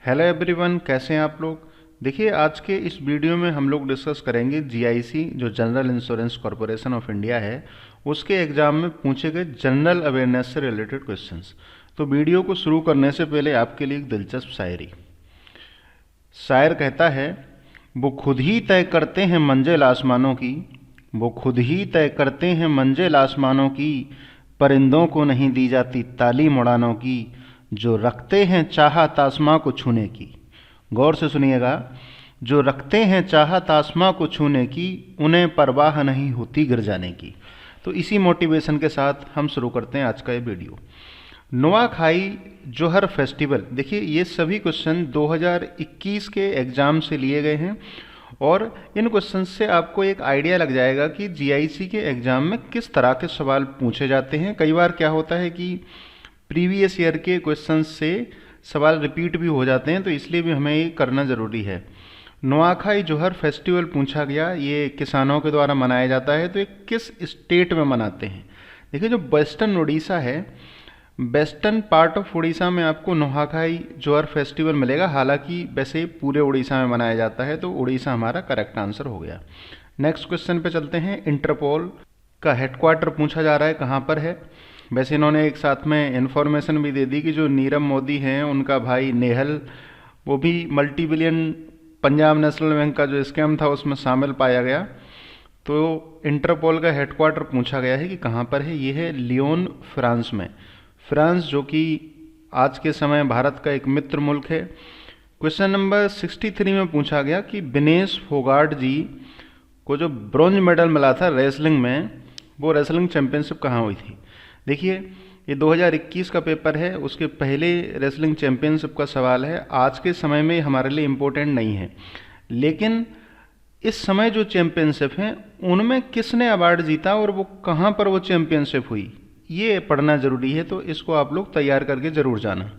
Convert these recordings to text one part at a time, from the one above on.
Hello everyone, कैसे हैं आप लोग। देखिए, आज के इस वीडियो में हम लोग डिस्कस करेंगे जीआईसी जो general insurance corporation of India है, उसके एग्जाम में पूछे गए जनरल अवेयरनेस से रिलेटेड क्वेश्चंस। तो वीडियो को शुरू करने से पहले आपके लिए एक दिलचस्प शायरी। शायर कहता है, वो खुद ही तय करते हैं मंजिल आसमानों की, वो खुद ही तय करते हैं मंजिल आसमानों की, परिंदों को नहीं दी जाती तालीम उड़ानों की, जो रखते हैं चाहत आसमां को छूने की। गौर से सुनिएगा, जो रखते हैं चाहत आसमां को छूने की, उन्हें परवाह नहीं होती गिर जाने की। तो इसी मोटिवेशन के साथ हम शुरू करते हैं आज का ये वीडियो। नुआखाई जोहर फेस्टिवल। देखिए, ये सभी क्वेश्चन 2021 के एग्जाम से लिए गए हैं और इन क्वेश्चन से आपको एक आइडिया लग जाएगा कि जीआईसी के एग्जाम में किस तरह के सवाल पूछे जाते हैं। कई बार क्या होता है कि प्रीवियस ईयर के क्वेश्चन से सवाल रिपीट भी हो जाते हैं, तो इसलिए भी हमें ये करना ज़रूरी है। नुआखाई जोहर फेस्टिवल पूछा गया, ये किसानों के द्वारा मनाया जाता है, तो ये किस स्टेट में मनाते हैं। देखिए, जो वेस्टर्न उड़ीसा है, वेस्टर्न पार्ट ऑफ उड़ीसा में आपको नुआखाई जोहर फेस्टिवल मिलेगा। हालांकि वैसे पूरे उड़ीसा में मनाया जाता है, तो उड़ीसा हमारा करेक्ट आंसर हो गया। नेक्स्ट क्वेश्चन पे चलते हैं। इंटरपोल का हेडक्वार्टर पूछा जा रहा है, कहाँ पर है। वैसे इन्होंने एक साथ में इन्फॉर्मेशन भी दे दी कि जो नीरव मोदी हैं, उनका भाई नेहल, वो भी multi billion Punjab national bank का जो स्कैम था उसमें शामिल पाया गया। तो इंटरपोल का हेडक्वार्टर पूछा गया है कि कहाँ पर है। ये है लियोन, फ्रांस में। फ्रांस जो कि आज के समय भारत का एक मित्र मुल्क है। क्वेश्चन नंबर 63 में पूछा गया कि विनेश फोगाट जी को जो ब्रॉन्ज मेडल मिला था रेसलिंग में, वो रेसलिंग चैंपियनशिप कहाँ हुई थी। देखिए, ये 2021 का पेपर है, उसके पहले रेसलिंग चैंपियनशिप का सवाल है। आज के समय में हमारे लिए इम्पोर्टेंट नहीं है, लेकिन इस समय जो चैंपियनशिप हैं उनमें किसने अवार्ड जीता और वो कहाँ पर वो चैंपियनशिप हुई, ये पढ़ना जरूरी है। तो इसको आप लोग तैयार करके जरूर जाना।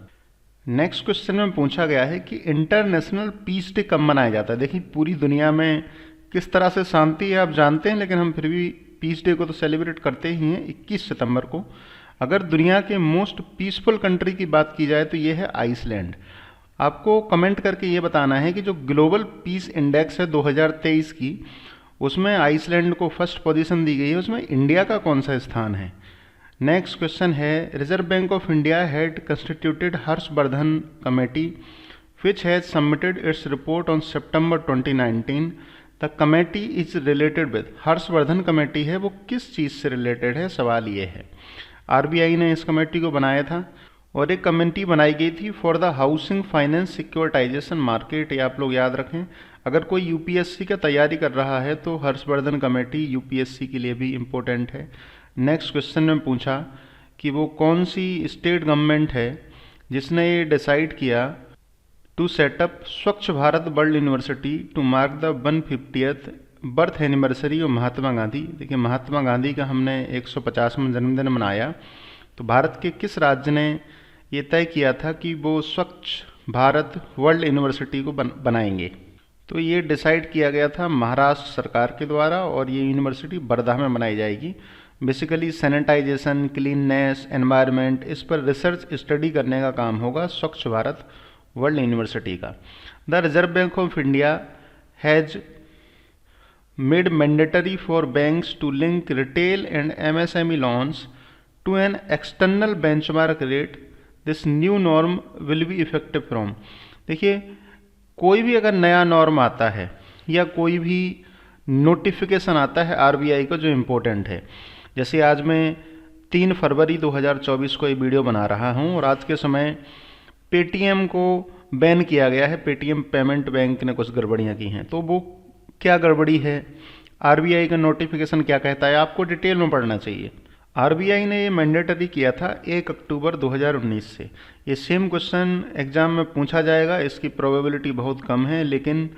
नेक्स्ट क्वेश्चन में पूछा गया है कि इंटरनेशनल पीस डे कब मनाया जाता है। देखिए, पूरी दुनिया में किस तरह से शांति है आप जानते हैं, लेकिन हम फिर भी पीस डे को तो सेलिब्रेट करते ही हैं 21 सितंबर को। अगर दुनिया के मोस्ट पीसफुल कंट्री की बात की जाए तो ये है आइसलैंड। आपको कमेंट करके ये बताना है कि जो ग्लोबल पीस इंडेक्स है 2023 की, उसमें आइसलैंड को फर्स्ट पोजीशन दी गई है, उसमें इंडिया का कौन सा स्थान है। नेक्स्ट क्वेश्चन है, reserve Bank of India had constituted Harshvardhan committee which has submitted its report on September 2019। The committee is related with. Harshvardhan committee है, वो किस चीज़ से रिलेटेड है, सवाल ये है। आरबीआई ने इस कमेटी को बनाया था और एक कमेटी बनाई गई थी for the housing finance securitization market. ये आप लोग याद रखें, अगर कोई यूपीएससी का तैयारी कर रहा है तो हर्षवर्धन कमेटी यूपीएससी के लिए भी इम्पोर्टेंट है। नेक्स्ट क्वेश्चन में पूछा कि वो कौन सी स्टेट गवर्नमेंट है जिसने ये डिसाइड किया to set up Swachh Bharat world university to mark the 150th birth anniversary of Mahatma Gandhi. देखिए, महात्मा गांधी का हमने 150वां जन्मदिन मनाया, तो भारत के किस राज्य ने ये तय किया था कि वो स्वच्छ भारत वर्ल्ड यूनिवर्सिटी को बनाएंगे। तो ये डिसाइड किया गया था महाराष्ट्र सरकार के द्वारा और ये यूनिवर्सिटी वर्धा में बनाई जाएगी। बेसिकली सैनिटाइजेशन, क्लीननेस, एनवायरनमेंट, इस पर रिसर्च स्टडी करने का काम होगा स्वच्छ भारत वर्ल्ड यूनिवर्सिटी का। The Reserve Bank of India has made mandatory for banks to link retail and MSME loans to an external benchmark rate. This new norm will be effective from. देखिए, कोई भी अगर नया नॉर्म आता है या कोई भी नोटिफिकेशन आता है आरबीआई का जो इम्पोर्टेंट है, जैसे आज मैं 3 फरवरी 2024 को ये वीडियो बना रहा हूँ और आज के समय पेटीएम को बैन किया गया है। पेटीएम पेमेंट बैंक ने कुछ गड़बड़ियाँ की हैं, तो वो क्या गड़बड़ी है, आरबीआई का नोटिफिकेशन क्या कहता है, आपको डिटेल में पढ़ना चाहिए। आरबीआई ने ये मैंडेटरी किया था 1 अक्टूबर 2019 से। ये सेम क्वेश्चन एग्जाम में पूछा जाएगा, इसकी प्रोबेबिलिटी बहुत कम है, लेकिन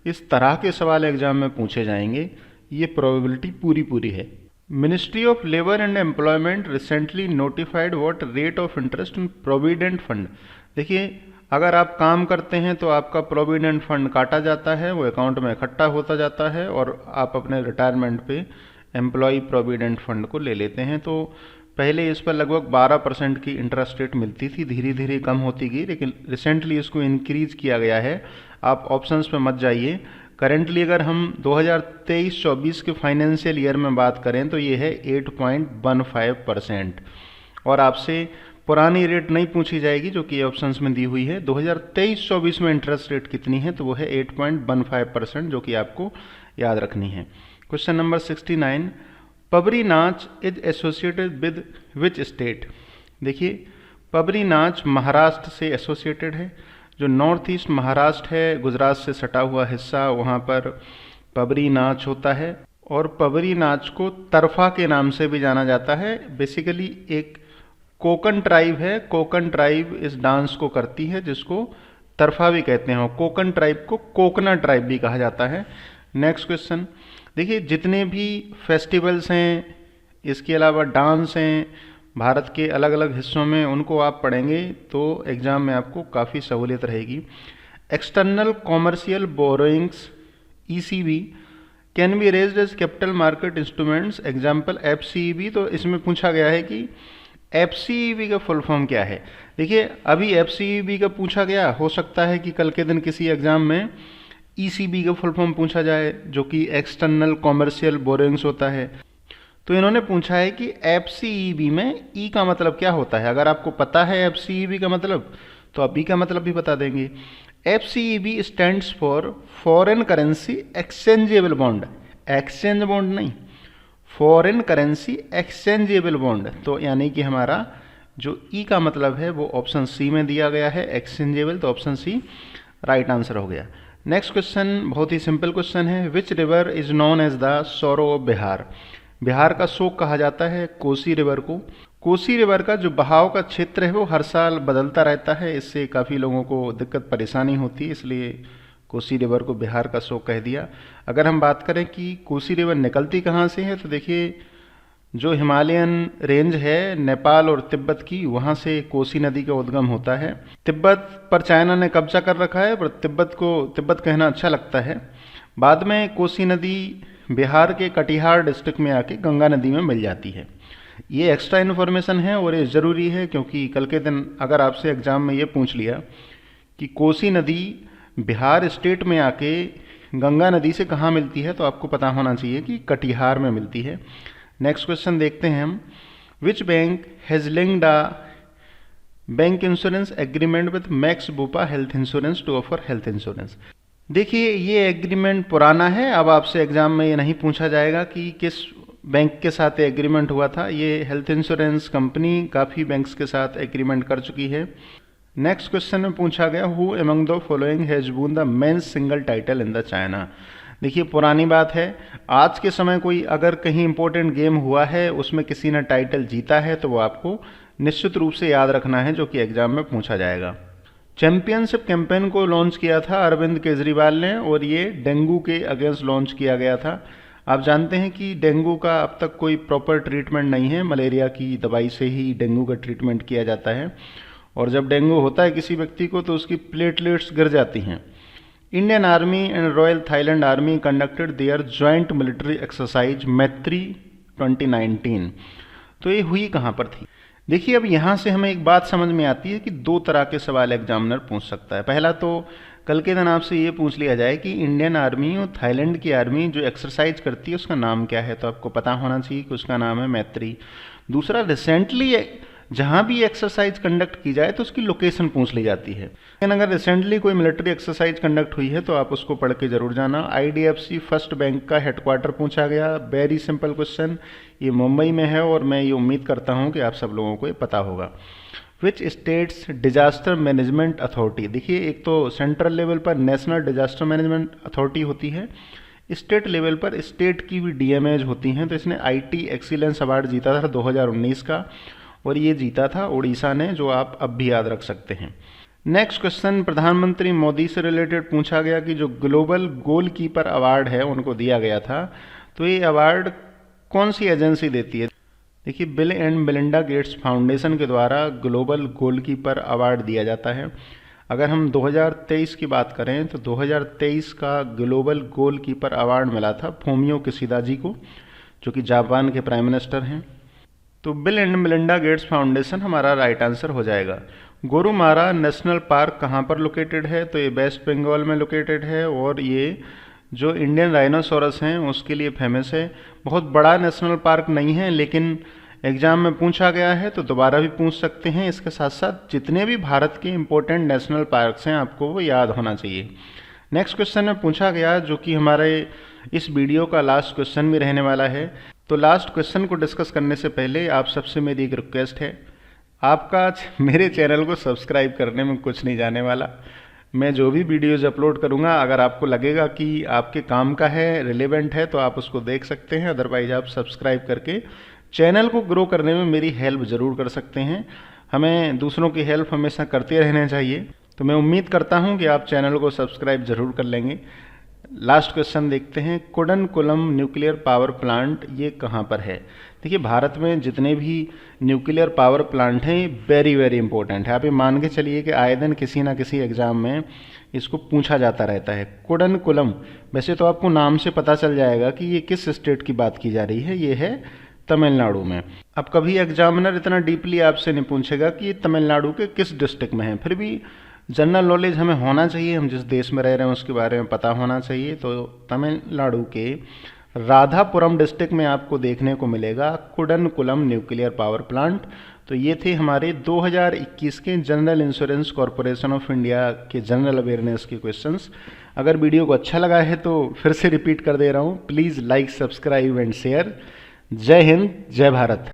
इस तरह के सवाल एग्जाम में पूछे जाएंगे, ये प्रोबेबिलिटी पूरी है। Ministry of labour and employment recently notified what rate of interest in provident fund. देखिए, अगर आप काम करते हैं तो आपका प्रोविडेंट फंड काटा जाता है, वो अकाउंट में इकट्ठा होता जाता है और आप अपने रिटायरमेंट पे एम्प्लॉय प्रोविडेंट फंड को ले लेते हैं। तो पहले इस पर लगभग 12% की इंटरेस्ट रेट मिलती थी, धीरे धीरे कम होती गई, लेकिन रिसेंटली इसको इंक्रीज किया गया है। आप ऑप्शंस पे मत जाइए। करेंटली अगर हम 2023-24 के फाइनेंशियल ईयर में बात करें तो ये है 8.15%। और आपसे पुरानी रेट नहीं पूछी जाएगी जो कि ऑप्शंस में दी हुई है। 2023-24 में इंटरेस्ट रेट कितनी है, तो वो है 8.15%, जो कि आपको याद रखनी है। क्वेश्चन नंबर 69, पबरी नाच is associated with which state. देखिए, पबरी नाच महाराष्ट्र से एसोसिएटेड है। जो नॉर्थ ईस्ट महाराष्ट्र है, गुजरात से सटा हुआ हिस्सा, वहाँ पर पबरी नाच होता है। और पबरी नाच को तरफा के नाम से भी जाना जाता है। बेसिकली एक कोकन ट्राइब है, कोकन ट्राइब इस डांस को करती है, जिसको तरफा भी कहते हैं। कोकन ट्राइब को कोकना ट्राइब भी कहा जाता है। नेक्स्ट क्वेश्चन, देखिए जितने भी फेस्टिवल्स हैं, इसके अलावा डांस हैं भारत के अलग अलग हिस्सों में, उनको आप पढ़ेंगे तो एग्जाम में आपको काफ़ी सहूलियत रहेगी। External commercial borrowings ECB can be raised as capital market instruments, example FCEB। तो इसमें पूछा गया है कि FCEB का फुल फॉर्म क्या है। देखिए, अभी FCEB का पूछा गया, हो सकता है कि कल के दिन किसी एग्जाम में ECB का फुल फॉर्म पूछा जाए, जो कि एक्सटर्नल कॉमर्शियल बोरोइंग्स होता है। तो इन्होंने पूछा है कि FCEB में E का मतलब क्या होता है। अगर आपको पता है FCEB का मतलब, तो आप B का मतलब भी बता देंगे। FCEB stands for foreign currency exchangeable bond, exchange bond नहीं, फॉरेन करेंसी एक्सचेंजेबल बॉन्ड। तो यानी कि हमारा जो E का मतलब है वो ऑप्शन C में दिया गया है, एक्सचेंजेबल, तो ऑप्शन C राइट आंसर हो गया। नेक्स्ट क्वेश्चन बहुत ही सिंपल क्वेश्चन है, which river is known as the sorrow of Bihar. Bihar का शोक कहा जाता है कोसी रिवर को। कोसी रिवर का जो बहाव का क्षेत्र है वो हर साल बदलता रहता है, इससे काफ़ी लोगों को दिक्कत परेशानी होती है, इसलिए कोसी रिवर को बिहार का शोक कह दिया। अगर हम बात करें कि कोसी रिवर निकलती कहाँ से है, तो देखिए जो हिमालयन रेंज है नेपाल और तिब्बत की, वहाँ से कोसी नदी का उद्गम होता है। तिब्बत पर चाइना ने कब्जा कर रखा है, पर तिब्बत कहना अच्छा लगता है। बाद में कोसी नदी बिहार के कटिहार डिस्ट्रिक्ट में आके गंगा नदी में मिल जाती है। ये एक्स्ट्रा इन्फॉर्मेशन है और ये ज़रूरी है, क्योंकि कल के दिन अगर आपसे एग्जाम में ये पूछ लिया कि कोसी नदी बिहार स्टेट में आके गंगा नदी से कहाँ मिलती है, तो आपको पता होना चाहिए कि कटिहार में मिलती है। नेक्स्ट क्वेश्चन देखते हैं हम, which bank has linked a bank insurance agreement with Max Bupa health insurance to offer health insurance. देखिए, ये एग्रीमेंट पुराना है, अब आपसे एग्जाम में ये नहीं पूछा जाएगा कि किस बैंक के साथ एग्रीमेंट हुआ था। ये हेल्थ इंश्योरेंस कंपनी काफ़ी बैंक्स के साथ एग्रीमेंट कर चुकी है। नेक्स्ट क्वेश्चन में पूछा गया, who among the following has won the men's single title in the China. देखिए, पुरानी बात है, आज के समय कोई अगर कहीं इंपॉर्टेंट गेम हुआ है, उसमें किसी ने टाइटल जीता है, तो वो आपको निश्चित रूप से याद रखना है, जो कि एग्जाम में पूछा जाएगा। चैंपियनशिप कैंपेन को लॉन्च किया था अरविंद केजरीवाल ने, और ये डेंगू के अगेंस्ट लॉन्च किया गया था। आप जानते हैं कि डेंगू का अब तक कोई प्रॉपर ट्रीटमेंट नहीं है, मलेरिया की दवाई से ही डेंगू का ट्रीटमेंट किया जाता है। और जब डेंगू होता है किसी व्यक्ति को, तो उसकी प्लेटलेट्स गिर जाती हैं। Indian army and royal Thailand army conducted their joint military exercise Maitri 2019। तो ये हुई कहाँ पर थी। देखिए, अब यहाँ से हमें एक बात समझ में आती है कि दो तरह के सवाल एग्जामिनर पूछ सकता है। पहला तो कल के दिन आपसे ये पूछ लिया जाए कि इंडियन आर्मी और थाईलैंड की आर्मी जो एक्सरसाइज करती है उसका नाम क्या है, तो आपको पता होना चाहिए कि उसका नाम है मैत्री। दूसरा, रिसेंटली जहाँ भी एक्सरसाइज कंडक्ट की जाए तो उसकी लोकेशन पूछ ली जाती है। लेकिन अगर रिसेंटली कोई मिलिट्री एक्सरसाइज कंडक्ट हुई है तो आप उसको पढ़ के जरूर जाना। IDFC फर्स्ट बैंक का हेडक्वार्टर पूछा गया, वेरी सिंपल क्वेश्चन, ये मुंबई में है और मैं ये उम्मीद करता हूँ कि आप सब लोगों को ये पता होगा। Which states disaster management authority. देखिए, एक तो सेंट्रल लेवल पर नेशनल डिजास्टर मैनेजमेंट अथॉरिटी होती है, स्टेट लेवल पर स्टेट की भी DMAs होती हैं। तो इसने IT एक्सीलेंस अवार्ड जीता था 2019 का, और ये जीता था उड़ीसा ने, जो आप अब भी याद रख सकते हैं। नेक्स्ट क्वेश्चन, प्रधानमंत्री मोदी से रिलेटेड पूछा गया कि जो ग्लोबल गोलकीपर अवार्ड है उनको दिया गया था, तो ये अवार्ड कौन सी एजेंसी देती है। देखिए, bill and Melinda Gates foundation के द्वारा ग्लोबल गोलकीपर अवार्ड दिया जाता है। अगर हम 2023 की बात करें तो 2023 का ग्लोबल गोलकीपर अवार्ड मिला था फूमियो किशिदा जी को, जो कि जापान के प्राइम मिनिस्टर हैं। तो bill and Melinda Gates foundation हमारा राइट आंसर हो जाएगा। गोरुमारा नेशनल पार्क कहाँ पर लोकेटेड है? तो ये वेस्ट बंगाल में लोकेटेड है और ये जो इंडियन राइनोसोरस हैं उसके लिए फेमस है। बहुत बड़ा नेशनल पार्क नहीं है, लेकिन एग्जाम में पूछा गया है तो दोबारा भी पूछ सकते हैं। इसके साथ साथ जितने भी भारत के इंपॉर्टेंट नेशनल पार्क्स हैं आपको वो याद होना चाहिए। नेक्स्ट क्वेश्चन में पूछा गया, जो कि हमारे इस वीडियो का लास्ट क्वेश्चन भी रहने वाला है। तो लास्ट क्वेश्चन को डिस्कस करने से पहले आप सबसे मेरी एक रिक्वेस्ट है, आपका मेरे चैनल को सब्सक्राइब करने में कुछ नहीं जाने वाला। मैं जो भी वीडियोज़ अपलोड करूंगा, अगर आपको लगेगा कि आपके काम का है, रिलेवेंट है, तो आप उसको देख सकते हैं। अदरवाइज आप सब्सक्राइब करके चैनल को ग्रो करने में मेरी हेल्प ज़रूर कर सकते हैं। हमें दूसरों की हेल्प हमेशा करते रहना चाहिए। तो मैं उम्मीद करता हूं कि आप चैनल को सब्सक्राइब ज़रूर कर लेंगे। लास्ट क्वेश्चन देखते हैं, कुडनकुलम न्यूक्लियर पावर प्लांट ये कहाँ पर है? देखिए, भारत में जितने भी न्यूक्लियर पावर प्लांट हैं ये वेरी वेरी इंपॉर्टेंट है। आप ये मान के चलिए कि आए दिन किसी ना किसी एग्जाम में इसको पूछा जाता रहता है। कुडनकुलम, वैसे तो आपको नाम से पता चल जाएगा कि ये किस स्टेट की बात की जा रही है। ये है तमिलनाडु में। अब कभी एग्जामिनर इतना डीपली आपसे नहीं पूछेगा कि ये तमिलनाडु के किस डिस्ट्रिक्ट में है, फिर भी जनरल नॉलेज हमें होना चाहिए, हम जिस देश में रह रहे हैं उसके बारे में पता होना चाहिए। तो तमिलनाडु के राधापुरम डिस्ट्रिक्ट में आपको देखने को मिलेगा कुडनकुलम न्यूक्लियर पावर प्लांट। तो ये थे हमारे 2021 के general insurance corporation of India के जनरल अवेयरनेस के क्वेश्चंस। अगर वीडियो को अच्छा लगा है तो फिर से रिपीट कर दे रहा हूँ, please like, subscribe and share. जय हिंद, जय भारत।